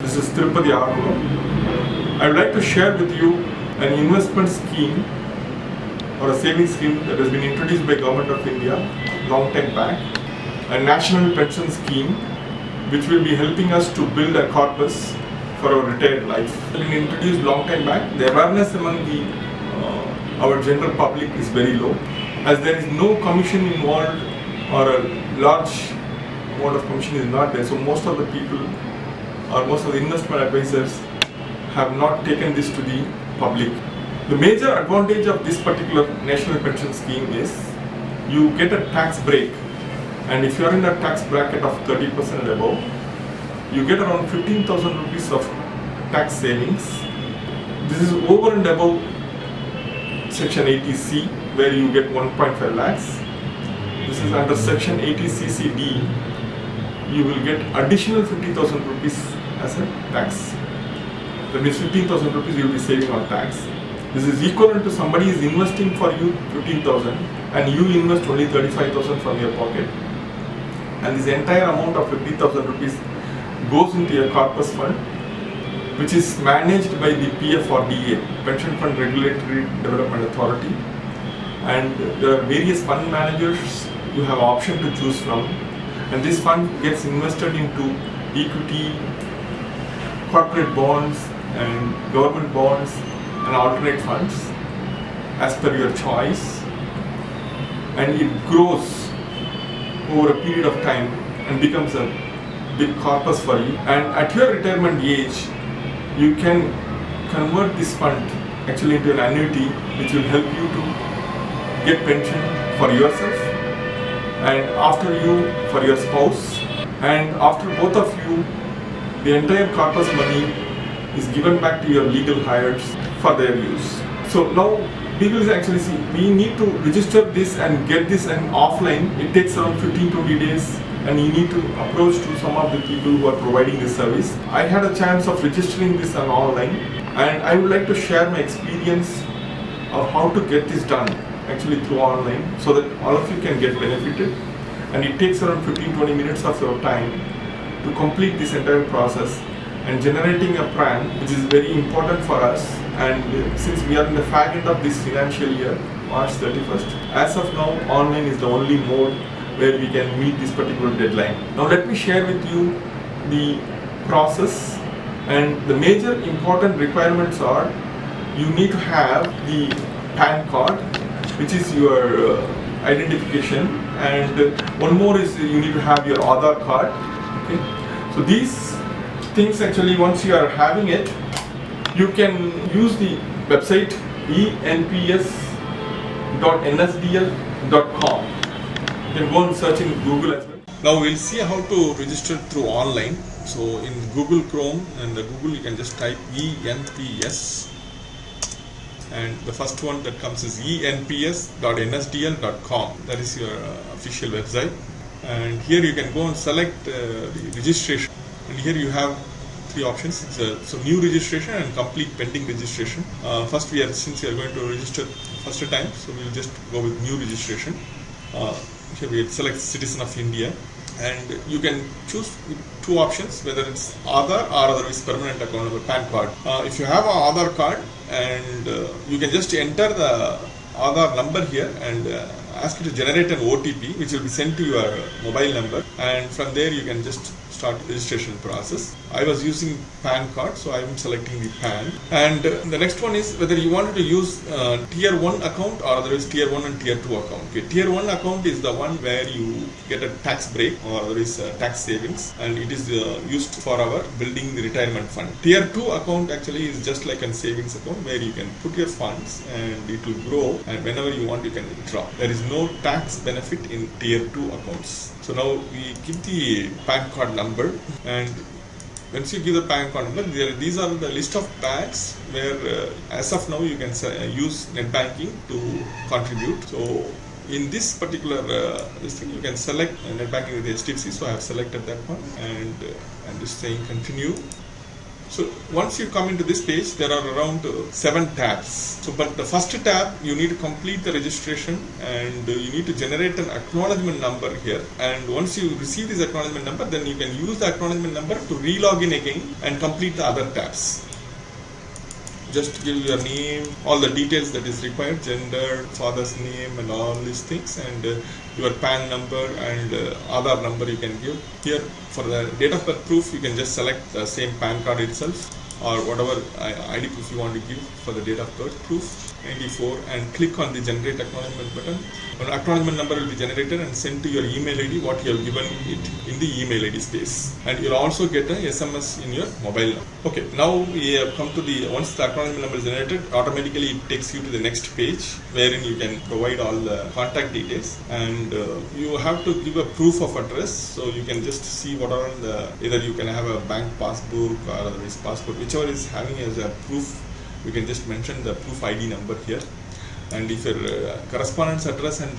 This is Tirupati Arunam. I would like to share with you an investment scheme or a savings scheme that has been introduced by Government of India long time back, a national pension scheme which will be helping us to build a corpus for our retired life. It has been introduced long time back. The awareness among our general public is very low, as there is no commission involved or a large amount of commission is not there. So most of the people or most of the investment advisors have not taken this to the public. The major advantage of this particular national pension scheme is you get a tax break, and if you are in a tax bracket of 30% and above, you get around 15,000 rupees of tax savings. This is over and above section 80C, where you get 1.5 lakhs. This is under section 80CCD. You will get additional 50,000 rupees as a tax. That means 15,000 rupees you will be saving on tax. This is equivalent to somebody is investing for you 15,000 and you invest only 35,000 from your pocket. And this entire amount of 50,000 rupees goes into your corpus fund, which is managed by the PFRDA, Pension Fund Regulatory Development Authority. And there are various fund managers you have option to choose from. And this fund gets invested into equity, corporate bonds and government bonds and alternate funds as per your choice, and it grows over a period of time and becomes a big corpus for you. And at your retirement age, you can convert this fund actually into an annuity which will help you to get pension for yourself and after you for your spouse, and after both of you, the entire corpus money is given back to your legal heirs for their use. So now people actually see, we need to register this and get this and offline. It takes around 15-20 days, and you need to approach to some of the people who are providing this service. I had a chance of registering this on online, and I would like to share my experience of how to get this done actually through online, so that all of you can get benefited. And it takes around 15-20 minutes of your time to complete this entire process and generating a plan, which is very important for us. And since we are in the fag end of this financial year, March 31st, as of now, online is the only mode where we can meet this particular deadline. Now let me share with you the process, and the major important requirements are you need to have the PAN card, which is your identification, and one more is you need to have your Aadhaar card. Okay? So these things actually, once you are having it, you can use the website enps.nsdl.com. You can go and search in Google as well. Now we'll see how to register through online. So in Google Chrome and Google, you can just type ENPS, and the first one that comes is enps.nsdl.com. That is your official website. And here you can go and select the registration. And here you have three options. So new registration and complete pending registration. First, since we are going to register first time, so we will just go with new registration. Here we select Citizen of India, and you can choose two options, whether it's Aadhaar or otherwise permanent account number, PAN card. If you have an Aadhaar card, and you can just enter the Aadhaar number here and ask it to generate an OTP, which will be sent to your mobile number, and from there you can just start registration process. I was using PAN card, so I am selecting the PAN. And the next one is whether you wanted to use tier 1 account or otherwise tier 1 and tier 2 account. Okay, tier 1 account is the one where you get a tax break or otherwise tax savings, and it is used for our building the retirement fund. Tier 2 account actually is just like a savings account where you can put your funds and it will grow, and whenever you want you can withdraw. There is no tax benefit in tier 2 accounts. So now we give the PAN card number, and once you give the PAN card number, these are the list of banks where as of now you can use net banking to contribute. So in this particular this thing, you can select net banking with HDFC. So I have selected that one, and I'm just saying continue. So once you come into this page, there are around 7 tabs. So but the first tab, you need to complete the registration, and you need to generate an acknowledgement number here. And once you receive this acknowledgement number, then you can use the acknowledgement number to re-log in again and complete the other tabs. Just give your name, all the details that is required, gender, father's name and all these things, and your PAN number and Aadhaar number you can give. Here for the date of birth proof, you can just select the same PAN card itself or whatever ID proof you want to give for the date of birth proof, 94, and click on the generate acknowledgement button. An acknowledgement number will be generated and sent to your email ID what you have given it in the email ID space, and you'll also get an SMS in your mobile. Okay, now we have come to the, once the acknowledgement number is generated, automatically it takes you to the next page wherein you can provide all the contact details, and you have to give a proof of address. So you can just see what are the, either you can have a bank passbook or otherwise passport, whichever is having as a proof. You can just mention the proof ID number here, and if your correspondence address and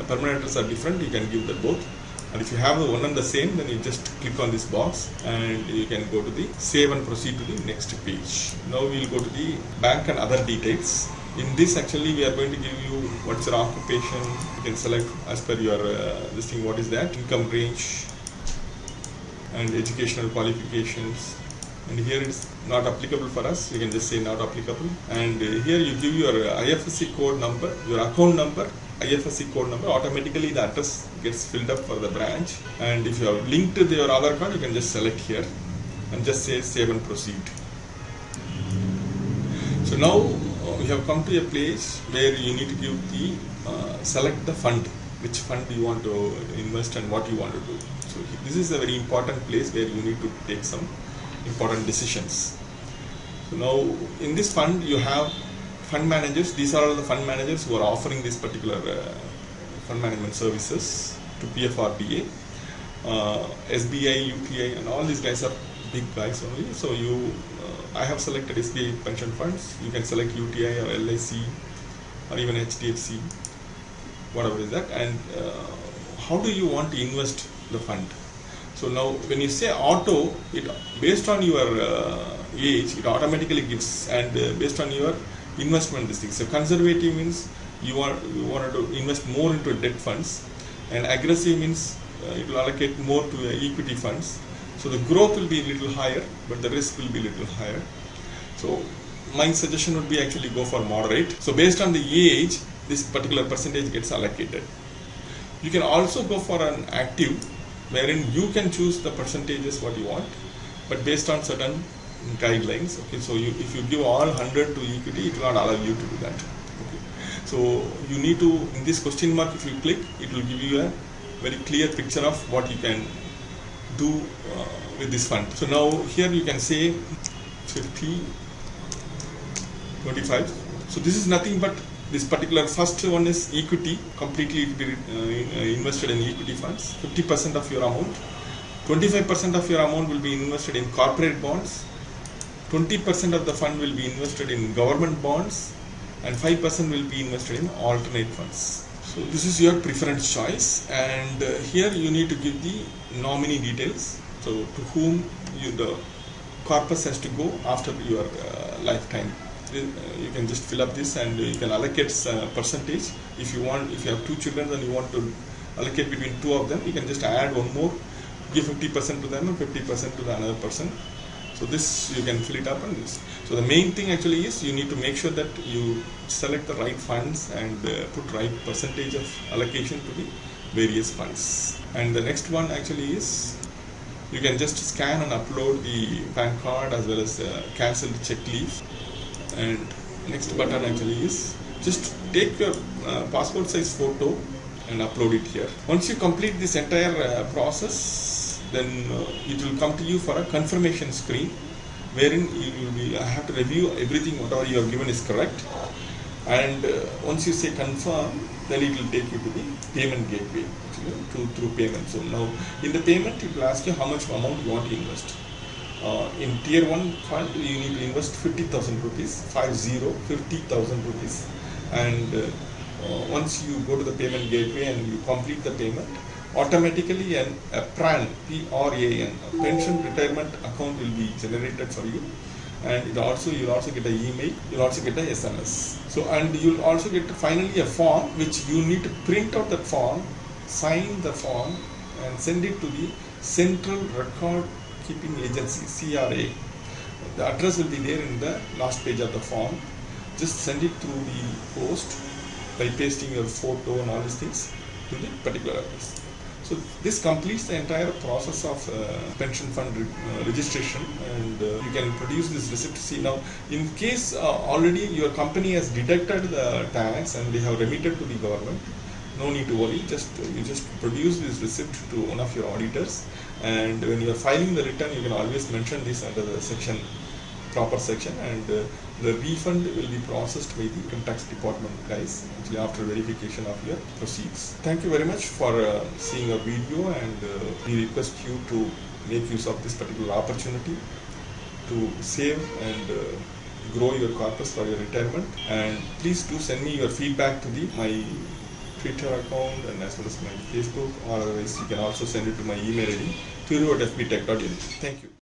permanent address are different, you can give the both. And if you have one and the same, then you just click on this box and you can go to the save and proceed to the next page. Now we will go to the bank and other details. In this, actually we are going to give you what's your occupation. You can select as per your this thing, what is that, income range and educational qualifications. And here it's not applicable for us, you can just say not applicable. And here you give your IFSC code number, your account number, IFSC code number. Automatically the address gets filled up for the branch, and if you have linked to your Aadhaar card, you can just select here and just say save and proceed. So now we have come to a place where you need to give the select the fund, which fund you want to invest and what you want to do. So this is a very important place where you need to take some important decisions. So now in this fund you have fund managers. These are all the fund managers who are offering this particular fund management services to PFRDA, SBI, UTI, and all these guys are big guys only. So you, I have selected SBI pension funds. You can select UTI or LIC or even HDFC, whatever is that. And how do you want to invest the fund? So now when you say auto, it based on your age, it automatically gives, and based on your investment this thing. So conservative means you wanted to invest more into debt funds, and aggressive means it will allocate more to equity funds. So the growth will be a little higher, but the risk will be a little higher. So my suggestion would be actually go for moderate. So based on the age, this particular percentage gets allocated. You can also go for an active, wherein you can choose the percentages what you want, but based on certain guidelines. Okay, so if you give all 100 to equity, it will not allow you to do that. Okay, so you need to, in this question mark, if you click, it will give you a very clear picture of what you can do with this fund. So now here you can say 50, 25. So this is nothing but this particular first one is equity, completely invested in equity funds, 50% of your amount. 25% of your amount will be invested in corporate bonds, 20% of the fund will be invested in government bonds, and 5% will be invested in alternate funds. So this is your preference choice, and here you need to give the nominee details. So to whom the corpus has to go after your lifetime. You can just fill up this, and you can allocate percentage. If you want, if you have 2 children and you want to allocate between 2 of them, you can just add one more, give 50% to them and 50% to the another person. So this you can fill it up on this. So the main thing actually is you need to make sure that you select the right funds and put right percentage of allocation to the various funds. And the next one actually is you can just scan and upload the PAN card as well as cancel the check leaf. And next button actually is just take your passport size photo and upload it here. Once you complete this entire process, then it will come to you for a confirmation screen, wherein you will be have to review everything, whatever you have given is correct. And once you say confirm, then it will take you to the payment gateway, through payment. So now in the payment, it will ask you how much amount you want to invest. In tier 1 fund, you need to invest 50,000 rupees, 50,000 rupees. And once you go to the payment gateway and you complete the payment, automatically a PRAN, P-R-A-N, a pension retirement account will be generated for you. And you'll also get an email, you'll also get a SMS. So, and you'll also get finally a form which you need to print out that form, sign the form, and send it to the Central Record Keeping Agency, CRA. The address will be there in the last page of the form. Just send it through the post by pasting your photo and all these things to the particular address. So this completes the entire process of pension fund registration, and you can produce this receipt. See, now in case already your company has deducted the tax and they have remitted to the government, no need to worry. You just produce this receipt to one of your auditors, and when you are filing the return, you can always mention this under the proper section, and the refund will be processed by the income tax department guys actually after verification of your proceeds. Thank you very much for seeing our video, and we request you to make use of this particular opportunity to save and grow your corpus for your retirement. And please do send me your feedback to my Twitter account and as well as my Facebook, or otherwise you can also send it to my email ID, thuru@fbtech.in. Thank you.